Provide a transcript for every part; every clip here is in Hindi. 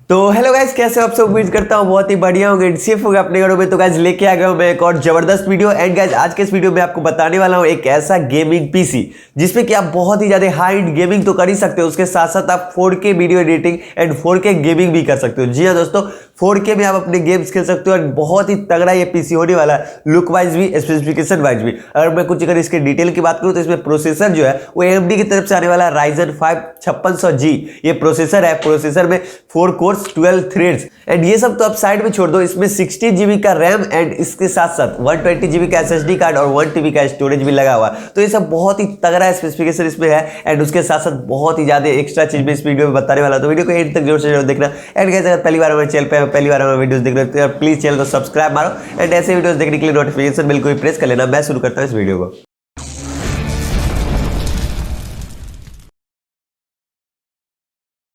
तो हेलो गाइस, कैसे हो आप सब? उम्मीद करता हूँ बहुत ही बढ़िया होंगे, सेफ होगा अपने घरों में। तो गाइस लेके आ गया हूँ मैं एक और जबरदस्त वीडियो। एंड गाइस आज के इस वीडियो में आपको बताने वाला हूँ एक ऐसा गेमिंग पीसी जिसमें कि आप बहुत ही ज्यादा हाई एंड गेमिंग तो कर ही सकते हो, उसके साथ साथ आप 4K video editing and 4K gaming भी कर सकते हो। जी हाँ दोस्तों, 4K में आप अपने गेम्स खेल सकते हो और बहुत ही तगड़ा ये पीसी होने वाला है, लुक वाइज भी स्पेसिफिकेशन वाइज भी। अगर इसके डिटेल की बात करूँ तो इसमें प्रोसेसर जो है वो AMD की तरफ से आने वाला Ryzen 5 5600G ये प्रोसेसर है। प्रोसेसर में 4 कोर्स 12 थ्रेड्स एंड ये सब तो आप साइड में छोड़ दो, इसमें 16GB का रैम एंड इसके साथ साथ 120GB का SSD कार्ड और 1TB का स्टोरेज भी लगा हुआ। तो ये सब बहुत ही तगड़ा स्पेसिफिकेशन इसमें है एंड उसके साथ साथ बहुत ही ज्यादा एक्स्ट्रा चीज भी इस वीडियो में बताने वाला। तो वीडियो को एंड तक जोर से जरूर देखना। एंड गाइस अगर पहली बार हमारे चैनल पे पहली बार हमारे वीडियोस देख रहे हो तो प्लीज चैनल को सब्सक्राइब मारो एंड ऐसे वीडियोस देखने के लिए नोटिफिकेशन बिल को भी प्रेस कर लेना। मैं शुरू करता हूं इस वीडियो को।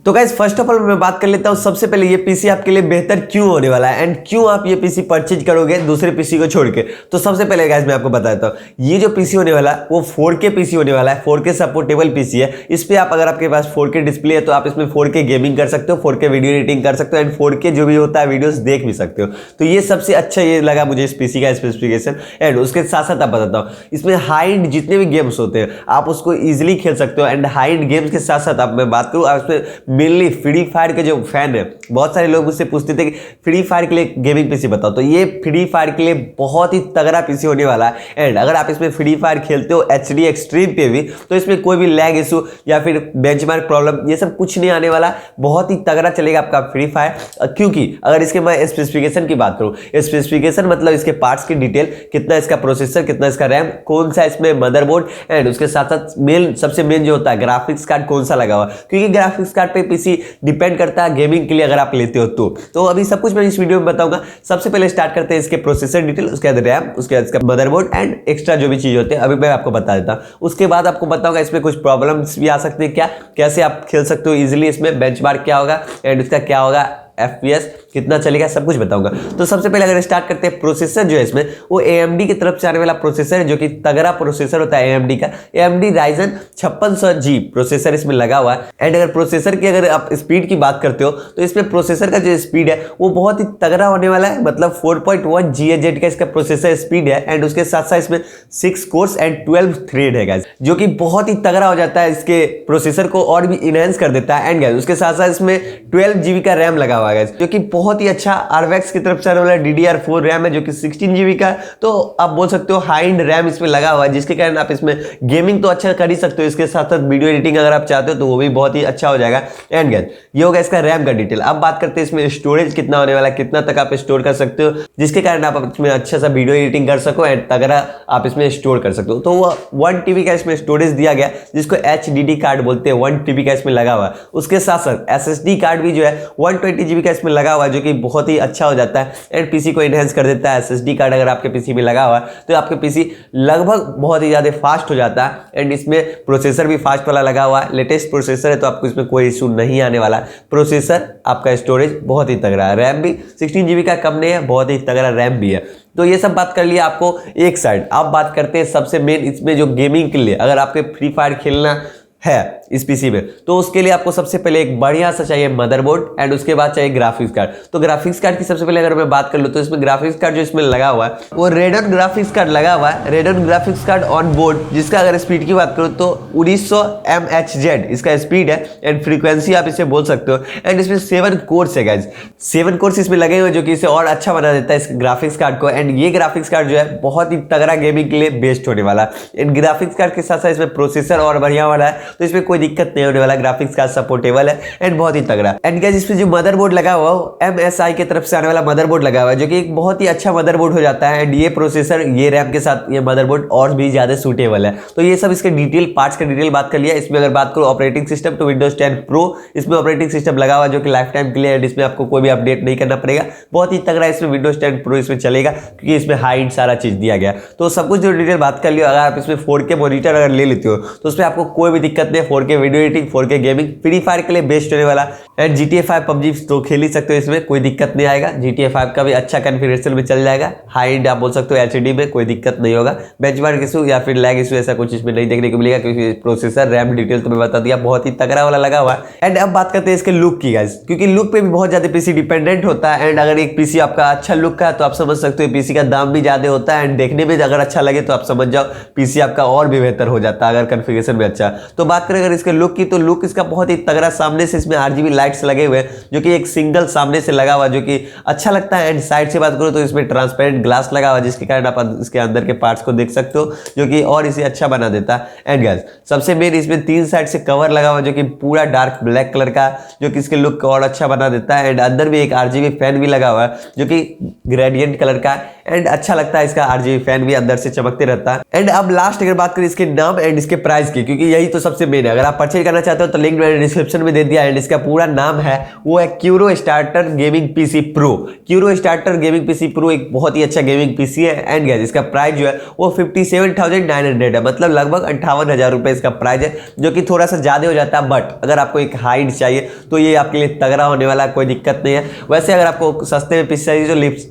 तो गाइस फर्स्ट ऑफ ऑल मैं बात कर लेता हूं सबसे पहले ये पीसी आपके लिए बेहतर क्यों होने वाला है एंड क्यों आप ये पीसी परचेज करोगे दूसरे पीसी को छोड़ के। तो सबसे पहले गाइस मैं आपको बताता हूं ये जो पीसी होने वाला है वो 4K पीसी होने वाला है, 4K सपोर्टेबल पीसी है। इस पे आप अगर आपके पास 4K डिस्प्ले है तो आप इसमें 4K गेमिंग कर सकते हो, 4K वीडियो एडिटिंग कर सकते हो एंड 4K जो भी होता है वीडियोस देख भी सकते हो। तो ये सबसे अच्छा ये लगा मुझे इस पीसी का स्पेसिफिकेशन। एंड उसके साथ साथ आप बताता हूँ इसमें हाई एंड जितने भी गेम्स होते हैं आप उसको ईजिली खेल सकते हो। एंड हाई एंड गेम्स के साथ साथ आप मैं बात करूँ आप इसमें मेनली फ्री फायर के जो फैन है, बहुत सारे लोग मुझसे पूछते थे कि फ्री फायर के लिए गेमिंग पीसी बताओ। तो ये फ्री फायर के लिए बहुत ही तगड़ा पीसी होने वाला है। एंड अगर आप इसमें फ्री फायर खेलते हो HD एक्सट्रीम पे भी तो इसमें कोई भी लैग इशू या फिर बेंचमार्क प्रॉब्लम ये सब कुछ नहीं आने वाला, बहुत ही तगड़ा चलेगा आपका फ्री फायर। क्योंकि अगर इसके मैं स्पेसिफिकेशन की बात करूँ, स्पेसिफिकेशन मतलब इसके पार्ट्स की डिटेल, कितना इसका प्रोसेसर, कितना इसका रैम, कौन सा इसमें मदरबोर्ड एंड उसके साथ साथ मेन सबसे मेन जो होता है ग्राफिक्स कार्ड कौन सा लगा हुआ, क्योंकि ग्राफिक्स कार्ड पे पीसी डिपेंड करता है गेमिंग के लिए अगर आप लेते हो तो अभी सब कुछ मैं इस वीडियो में बताऊंगा। सबसे पहले स्टार्ट करते हैं इसके प्रोसेसर डिटेल, उसके बाद रैम, उसके बाद इसका मदरबोर्ड एंड एक्स्ट्रा जो भी चीज होते हैं अभी मैं आपको बता देता हूं। उसके बाद आपको बताऊंगा इसमें कुछ प्रॉब्लम्स भी आ सकते हैं, क्या कैसे आप खेल सकते हो इजीली, इसमें बेंचमार्क क्या होगा एंड उसका क्या होगा, FPS कितना चलेगा, सब कुछ बताऊंगा। तो सबसे पहले अगर स्टार्ट करते हैं प्रोसेसर जो है इसमें वो AMD की तरफ से आने वाला प्रोसेसर है जो कि तगड़ा प्रोसेसर होता है AMD का। AMD Ryzen 5600G प्रोसेसर इसमें लगा हुआ है। एंड अगर प्रोसेसर की अगर आप स्पीड की बात करते हो तो इसमें प्रोसेसर का जो स्पीड है वो बहुत ही तगड़ा होने वाला है, मतलब 4.1 GHz का इसका प्रोसेसर स्पीड है। एंड उसके साथ साथ इसमें 6 कोर्स एंड 12 थ्रेड है गाइस, जो कि बहुत ही तगड़ा हो जाता है, इसके प्रोसेसर को और भी इनहेंस कर देता है। एंड गाइस उसके साथ साथ इसमें 12GB का रैम लगा हुआ है जो कि बहुत ही अच्छा RX की तरफ से आने वाला DDR4 रैम है जो कि 16GB का। तो आप बोल सकते हो हाई एंड रैम इसमें लगा हुआ है जिसके कारण आप इसमें गेमिंग तो अच्छा कर ही सकते हो, इसके साथ साथ वीडियो एडिटिंग अगर आप चाहते हो तो वो भी बहुत ही अच्छा हो जाएगा। एंड गाइस ये होगा इसका रैम का डिटेल। अब बात करते हैं इसमें स्टोरेज कितना होने वाला है, कितना तक आप स्टोर कर सकते हो जिसके कारण आप इसमें अच्छा सा वीडियो एडिटिंग कर सको एंड तगड़ा आप इसमें स्टोर कर सकते हो। तो वो 1TB का इसमें स्टोरेज दिया गया जिसको HDD कार्ड बोलते हैं, 1TB का इसमें लगा हुआ है। उसके साथ साथ SSD कार्ड भी जो है 120GB का इसमें लगा हुआ है जो कि बहुत ही अच्छा हो जाता है एंड पीसी को एनहांस कर देता है। SSD कार्ड अगर आपके पीसी में लगा हुआ है तो आपके पीसी लगभग बहुत ही ज्यादा फास्ट हो जाता है। एंड इसमें प्रोसेसर भी फास्ट वाला लगा हुआ है, लेटेस्ट प्रोसेसर है तो आपको इसमें कोई इशू नहीं आने वाला। प्रोसेसर आपका स्टोरेज बहुत ही तगड़ा है, रैम भी 16GB का कम नहीं है, बहुत ही तगड़ा रैम भी है। तो ये सब बात कर लिया आपको एक साइड। अब बात करते हैं सबसे मेन इसमें जो गेमिंग के लिए अगर आपके फ्री फायर खेलना है इस पीसी में तो उसके लिए आपको सबसे पहले एक बढ़िया सा चाहिए मदरबोर्ड एंड उसके बाद चाहिए ग्राफिक्स कार्ड। तो ग्राफिक्स कार्ड की सबसे पहले अगर मैं बात कर लूँ तो इसमें ग्राफिक्स कार्ड जो इसमें लगा हुआ है वो रेडन ग्राफिक्स कार्ड लगा हुआ है, रेडन ग्राफिक्स कार्ड ऑन बोर्ड, जिसका अगर स्पीड की बात करूँ तो 1900 MHz इसका स्पीड है एंड फ्रीक्वेंसी आप इसे बोल सकते हो। एंड इसमें 7 कोर्स है गाइज, 7 कोर्स इसमें लगे हुए जो कि इसे और अच्छा बना देता है इस ग्राफिक्स कार्ड को। एंड ये ग्राफिक्स कार्ड जो है बहुत ही तगड़ा गेमिंग के लिए बेस्ट होने वाला है। इन ग्राफिक्स कार्ड के साथ साथ इसमें प्रोसेसर और बढ़िया वाला है तो इसमें कोई दिक्कत नहीं होने वाला, ग्राफिक्स कार्ड सपोर्टेबल है एंड बहुत ही तगड़ा। एंड गाइस इसमें जो मदरबोर्ड लगा हुआ है MSI की तरफ से आने वाला मदरबोर्ड लगा हुआ है जो कि एक बहुत ही अच्छा मदरबोर्ड हो जाता है। एंड ये प्रोसेसर ये रैम के साथ ये मदरबोर्ड और भी ज्यादा सूटेबल है। तो ये सब इसके डिटेल पार्ट्स का डिटेल बात कर लिया। इसमें अगर बात करो ऑपरेटिंग सिस्टम तो विंडोज 10 प्रो इसमें ऑपरेटिंग सिस्टम लगा हुआ है जो कि लाइफ टाइम के लिए एंड इसमें आपको कोई भी अपडेट नहीं करना पड़ेगा, बहुत ही तगड़ा इसमें विंडोज 10 प्रो इसमें चलेगा क्योंकि इसमें हाई सारा चीज दिया गया। तो सब कुछ जो डिटेल बात कर लियो, अगर आप इसमें 4K मॉनिटर अगर ले लेते हो तो उसमें आपको कोई भी दिक्कत नहीं, 4K 4K video editing, 4K gaming, free fire के लिए बेस्ट होने वाला। एंड GTA 5 PUBG तो खेल ही सकते हो, इसमें कोई दिक्कत नहीं आएगा। GTA 5 का भी अच्छा कॉन्फ़िगरेशन में चल जाएगा, हाई एंड आप बोल सकते हो HD में, कोई दिक्कत नहीं होगा। बेंचमार्क इशू या फिर लैग इशू ऐसा कुछ इसमें नहीं देखने को मिलेगा, क्योंकि प्रोसेसर रैम डिटेल तो मैं बता दिया, बहुत ही तगड़ा वाला लगा हुआ है। एंड अब बात करते हैं इसके लुक की गाइस, क्योंकि लुक पे भी बहुत ज्यादा पीसी डिपेंडेंट होता है। एंड अगर एक पीसी आपका अच्छा लुक का है तो आप समझ सकते हो पीसी का दाम भी ज्यादा होता है। एंड देखने में अगर अच्छा लगे तो आप समझ जाओ पीसी आपका और भी बेहतर हो जाता है अगर कॉन्फ़िगरेशन में अच्छा। तो बात करें अगर इसके लुक की, तो लुक इसका बहुत ही तगड़ा, सामने से इसमें RGB लाइट्स लगे हुए हैं, जो कि एक सिंगल सामने से लगा हुआ, जो कि अच्छा लगता है। एंड साइड से बात करूं तो इसमें ट्रांसपेरेंट ग्लास लगा हुआ, जिसके कारण आप इसके अंदर के पार्ट्स को देख सकते हो, जो कि और इसे अच्छा बना देता है। एंड गाइस सबसे मेन इसमें 3 साइड से कवर लगा हुआ, जो कि पूरा डार्क ब्लैक कलर का, जो कि इसके लुक को और अच्छा बना देता है। एंड अंदर भी एक RGB फैन भी लगा हुआ है, जो कि ग्रेडियंट कलर का, एंड अच्छा लगता है। इसका RGB फैन भी अंदर से चमकते रहता है। एंड अब लास्ट अगर बात करें इसके नाम एंड इसके प्राइस की, क्योंकि यही तो सबसे मेन है। अगर आप परचेज करना चाहते हो तो लिंक मैंने डिस्क्रिप्शन में दे दिया। एंड इसका पूरा नाम है वो है क्यूरो स्टार्टर गेमिंग पीसी प्रो। क्यूरो स्टार्टर गेमिंग पीसी प्रो एक बहुत ही अच्छा गेमिंग पीसी है। एंड गाइस इसका प्राइस जो है वो 57,900 है, मतलब लगभग 58,000 रुपए इसका प्राइस है, जो कि थोड़ा सा ज्यादा हो जाता है। बट अगर आपको एक हाइट चाहिए तो ये आपके लिए तगड़ा होने वाला, कोई दिक्कत नहीं है। वैसे अगर आपको सस्ते में पीसी चाहिए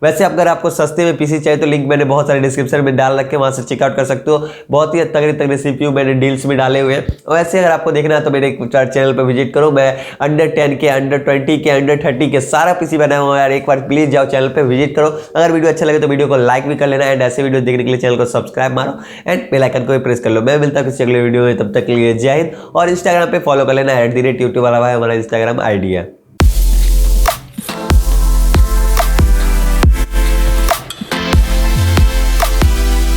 अगर आपको सस्ते में पीसी चाहिए तो लिंक मैंने बहुत सारे डिस्क्रिप्शन में डाल रखे, वहां से चेकआउट कर सकते हो। बहुत ही तगड़े CPU मैंने डील्स में डाले हुए हैं। वैसे अगर आपको देखना है तो मेरे चैनल पर विजिट करो, मैं अंडर 10 के, अंडर 20 के, अंडर 30 के सारा पीसी बनाया हुआ है यार। एक बार प्लीज जाओ चैनल पर विजिट करो। अगर वीडियो अच्छा लगे तो वीडियो को लाइक भी कर लेना। एंड ऐसे वीडियो देखने के लिए चैनल को सब्सक्राइब मारो एंड बेल आइकन को भी प्रेस कर लो। मैं मिलता हूं किसी अगले वीडियो में, तब तक के लिए जय हिंद। और इंस्टाग्राम पे फॉलो कर लेना, @YouTubeWalabhai हमारा इंस्टाग्राम ID है।